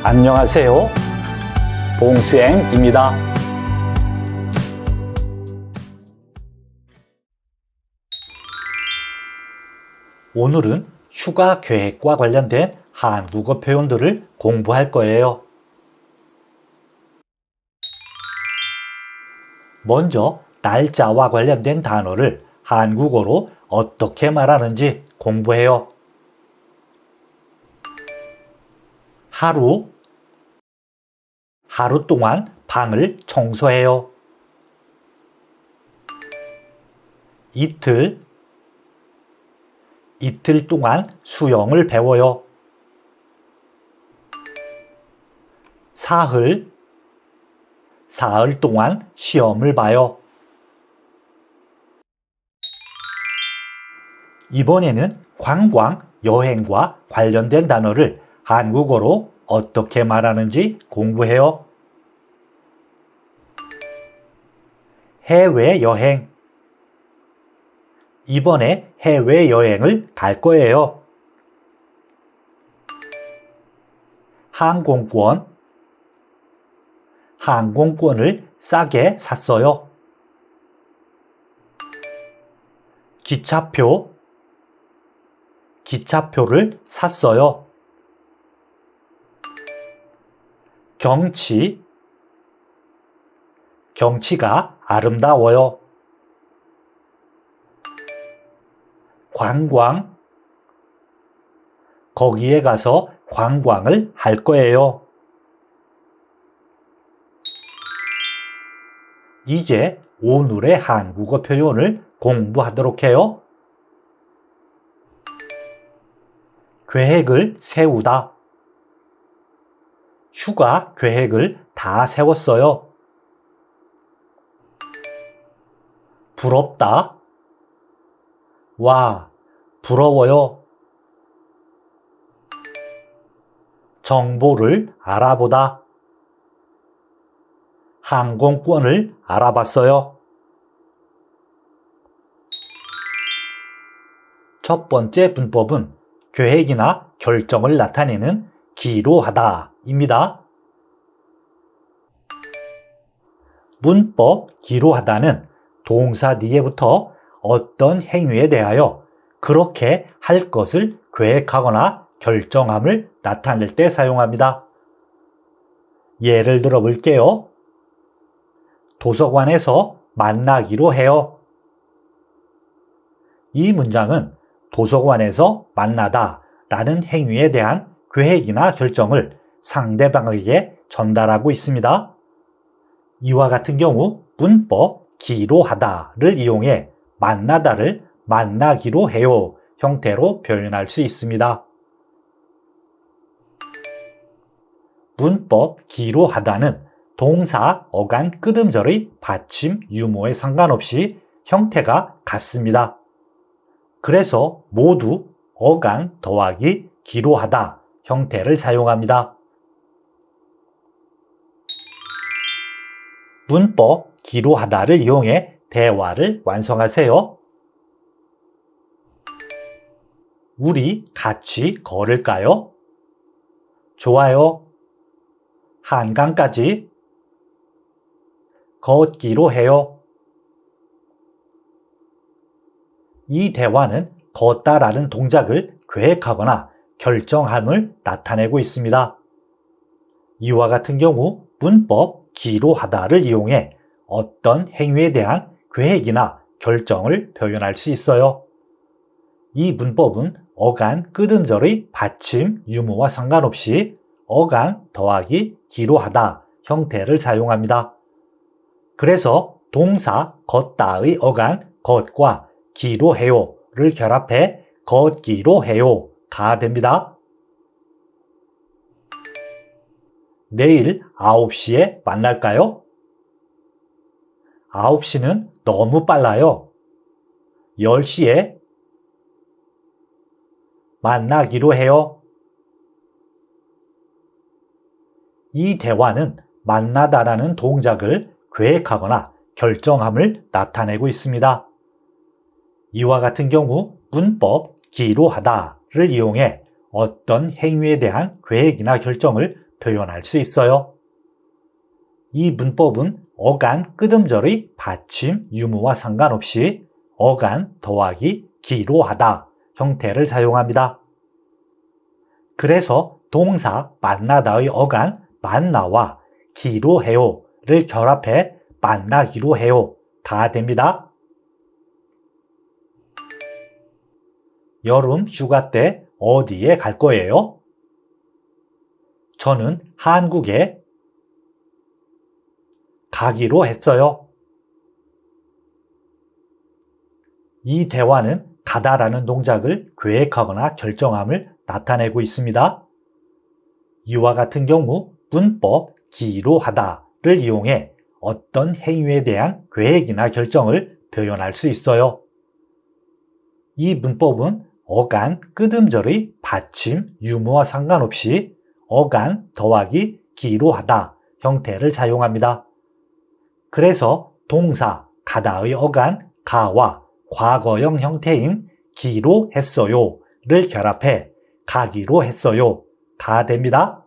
안녕하세요. 봉수행입니다. 오늘은 휴가 계획과 관련된 한국어 표현들을 공부할 거예요. 먼저 날짜와 관련된 단어를 한국어로 어떻게 말하는지 공부해요. 하루 동안 방을 청소해요. 이틀 동안 수영을 배워요. 사흘 동안 시험을 봐요. 이번에는 관광, 여행과 관련된 단어를 한국어로 어떻게 말하는지 공부해요. 해외여행. 이번에 해외여행을 갈 거예요. 항공권을 싸게 샀어요. 기차표를 샀어요. 경치가 아름다워요. 관광, 거기에 가서 관광을 할 거예요. 이제 오늘의 한국어 표현을 공부하도록 해요. 계획을 세우다. 휴가 계획을 다 세웠어요. 부럽다. 와, 부러워요. 정보를 알아보다. 항공권을 알아봤어요. 첫 번째 문법은 계획이나 결정을 나타내는 기로하다입니다. 문법 기로하다는 동사 뒤에부터 어떤 행위에 대하여 그렇게 할 것을 계획하거나 결정함을 나타낼 때 사용합니다. 예를 들어 볼게요. 도서관에서 만나기로 해요. 이 문장은 도서관에서 만나다 라는 행위에 대한 계획이나 결정을 상대방에게 전달하고 있습니다. 이와 같은 경우 문법 기로하다를 이용해 만나다를 만나기로 해요 형태로 표현할 수 있습니다. 문법 기로하다는 동사, 어간, 끄듬절의 받침, 유무에 상관없이 형태가 같습니다. 그래서 모두 어간 더하기 기로하다 형태를 사용합니다. 문법 기로하다를 이용해 대화를 완성하세요. 우리 같이 걸을까요? 좋아요. 한강까지 걷기로 해요. 이 대화는 걷다라는 동작을 계획하거나 결정함을 나타내고 있습니다. 이와 같은 경우 문법 기로하다를 이용해 어떤 행위에 대한 계획이나 결정을 표현할 수 있어요. 이 문법은 어간, 끄듬절의 받침, 유무와 상관없이 어간 더하기 기로하다 형태를 사용합니다. 그래서 동사 걷다의 어간 걷과 기로 해요를 결합해 걷기로 해요가 됩니다. 내일 9시에 만날까요? 9시는 너무 빨라요. 10시에 만나기로 해요. 이 대화는 만나다라는 동작을 계획하거나 결정함을 나타내고 있습니다. 이와 같은 경우 문법 기로하다를 이용해 어떤 행위에 대한 계획이나 결정을 표현할 수 있어요. 이 문법은 어간 끄듬절의 받침 유무와 상관없이 어간 더하기 기로 하다 형태를 사용합니다. 그래서 동사 만나다의 어간 만나와 기로 해요를 결합해 만나기로 해요가 됩니다. 여름 휴가 때 어디에 갈 거예요? 저는 한국에 가기로 했어요. 이 대화는 가다라는 동작을 계획하거나 결정함을 나타내고 있습니다. 이와 같은 경우 문법 기로 하다를 이용해 어떤 행위에 대한 계획이나 결정을 표현할 수 있어요. 이 문법은 어간 끄듬절의 받침 유무와 상관없이 어간 더하기 기로 하다 형태를 사용합니다. 그래서 동사 가다의 어간 가와 과거형 형태인 기로 했어요를 결합해 가기로 했어요가 됩니다.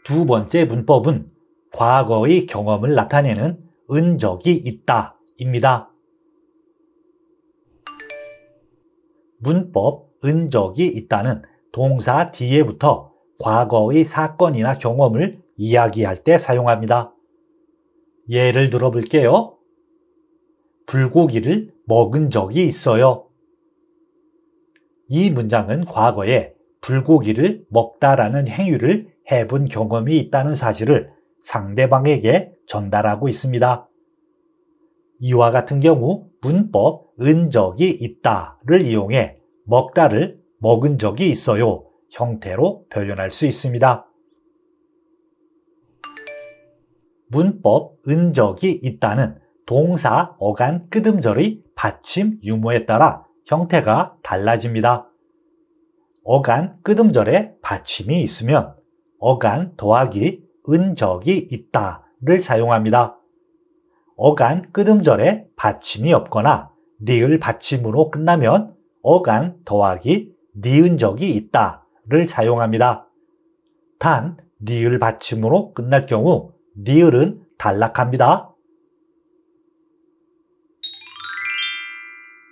두 번째 문법은 과거의 경험을 나타내는 은적이 있다입니다. 문법 은적이 있다는 동사 뒤에부터 과거의 사건이나 경험을 이야기할 때 사용합니다. 예를 들어 볼게요. 불고기를 먹은 적이 있어요. 이 문장은 과거에 불고기를 먹다라는 행위를 해본 경험이 있다는 사실을 상대방에게 전달하고 있습니다. 이와 같은 경우 문법 은적이 있다를 이용해 먹다를 먹은 적이 있어요 형태로 표현할 수 있습니다. 문법 은적이 있다는 동사 어간 끄듬절의 받침 유무에 따라 형태가 달라집니다. 어간 끄듬절에 받침이 있으면 어간 더하기 은적이 있다를 사용합니다. 어간 끄듬절에 받침이 없거나 니을 받침으로 끝나면 어간 더하기 니은적이 있다를 사용합니다. 단 니을 받침으로 끝날 경우 니을은 단락합니다.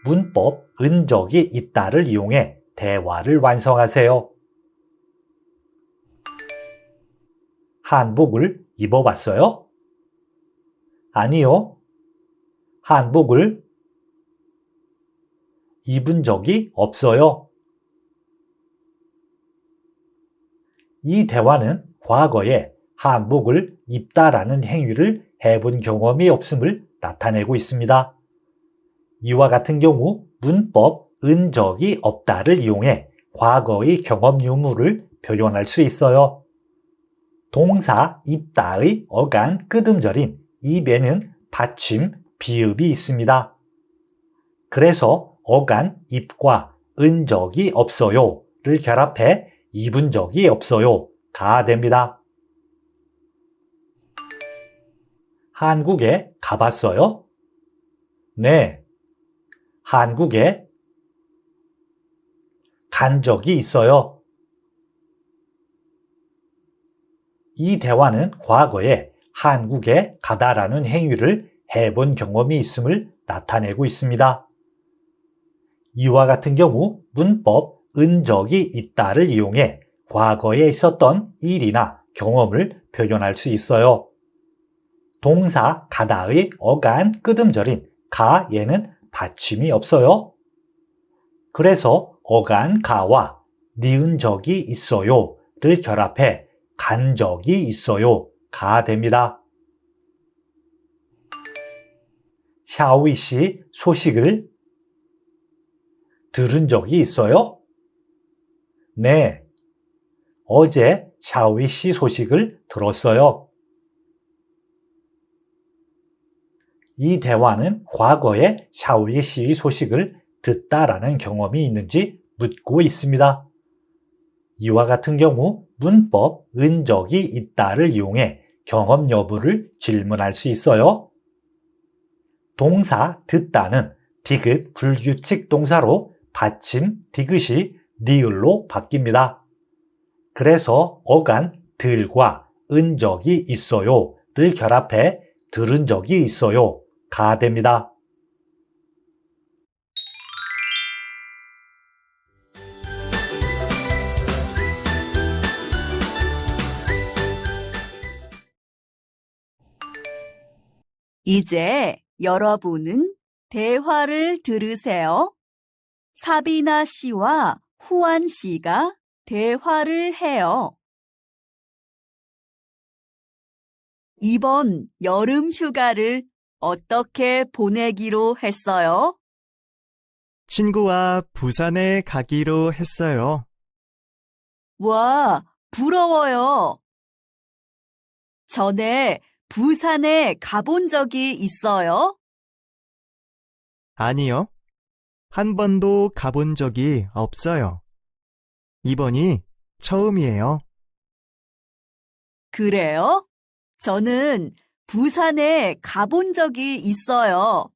문법 은적이 있다를 이용해 대화를 완성하세요. 한복을 입어봤어요? 아니요. 한복을 입은 적이 없어요. 이 대화는 과거에 한복을 입다라는 행위를 해본 경험이 없음을 나타내고 있습니다. 이와 같은 경우 문법 은적이 없다를 이용해 과거의 경험 유무를 표현할 수 있어요. 동사 입다의 어간 끄듬절인 입에는 받침 비읍이 있습니다. 그래서 어간 입과 은적이 없어요를 결합해 입은 적이 없어요가 됩니다. 한국에 가봤어요? 네. 한국에 간 적이 있어요. 이 대화는 과거에 한국에 가다라는 행위를 해본 경험이 있음을 나타내고 있습니다. 이와 같은 경우 문법 은적이 있다를 이용해 과거에 있었던 일이나 경험을 표현할 수 있어요. 동사 가다의 어간 끄듬절인 가에는 받침이 없어요. 그래서 어간 가와 니은 적이 있어요를 결합해 간 적이 있어요가 됩니다. 샤오이 씨 소식을 들은 적이 있어요? 네. 어제 샤오이 씨 소식을 들었어요. 이 대화는 과거에 샤오이 씨의 소식을 듣다라는 경험이 있는지 묻고 있습니다. 이와 같은 경우 문법 은적이 있다를 이용해 경험 여부를 질문할 수 있어요. 동사 듣다는 디귿 불규칙 동사로 받침 디귿이 니을로 바뀝니다. 그래서 어간 들과 은 적이 있어요를 결합해 들은 적이 있어요가 됩니다. 이제 여러분은 대화를 들으세요. 사비나 씨와 후안 씨가 대화를 해요. 이번 여름 휴가를 어떻게 보내기로 했어요? 친구와 부산에 가기로 했어요. 와, 부러워요. 전에 부산에 가본 적이 있어요? 아니요. 한 번도 가본 적이 없어요. 이번이 처음이에요. 그래요? 저는 부산에 가본 적이 있어요.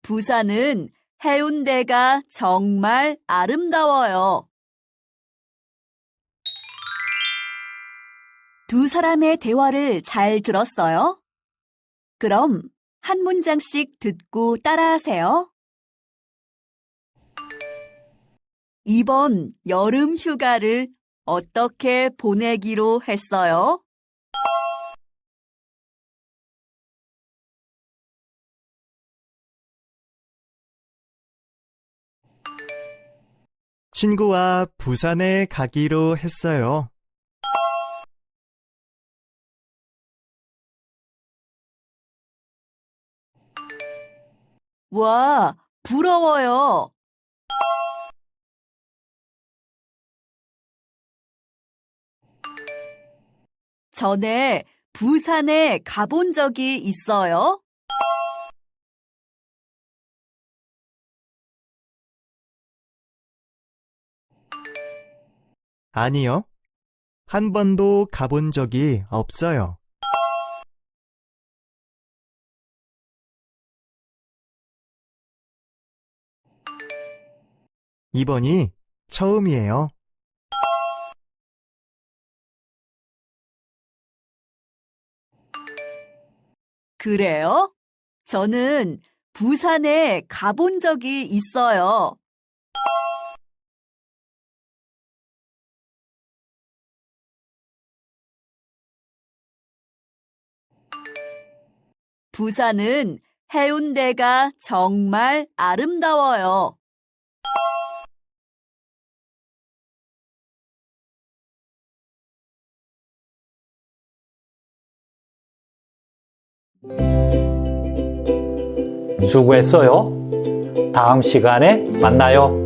부산은 해운대가 정말 아름다워요. 두 사람의 대화를 잘 들었어요? 그럼 한 문장씩 듣고 따라하세요. 이번 여름 휴가를 어떻게 보내기로 했어요? 친구와 부산에 가기로 했어요. 와, 부러워요. 전에 부산에 가본 적이 있어요? 아니요. 한 번도 가본 적이 없어요. 이번이 처음이에요. 그래요? 저는 부산에 가본 적이 있어요. 부산은 해운대가 정말 아름다워요. 수고했어요. 다음 시간에 만나요.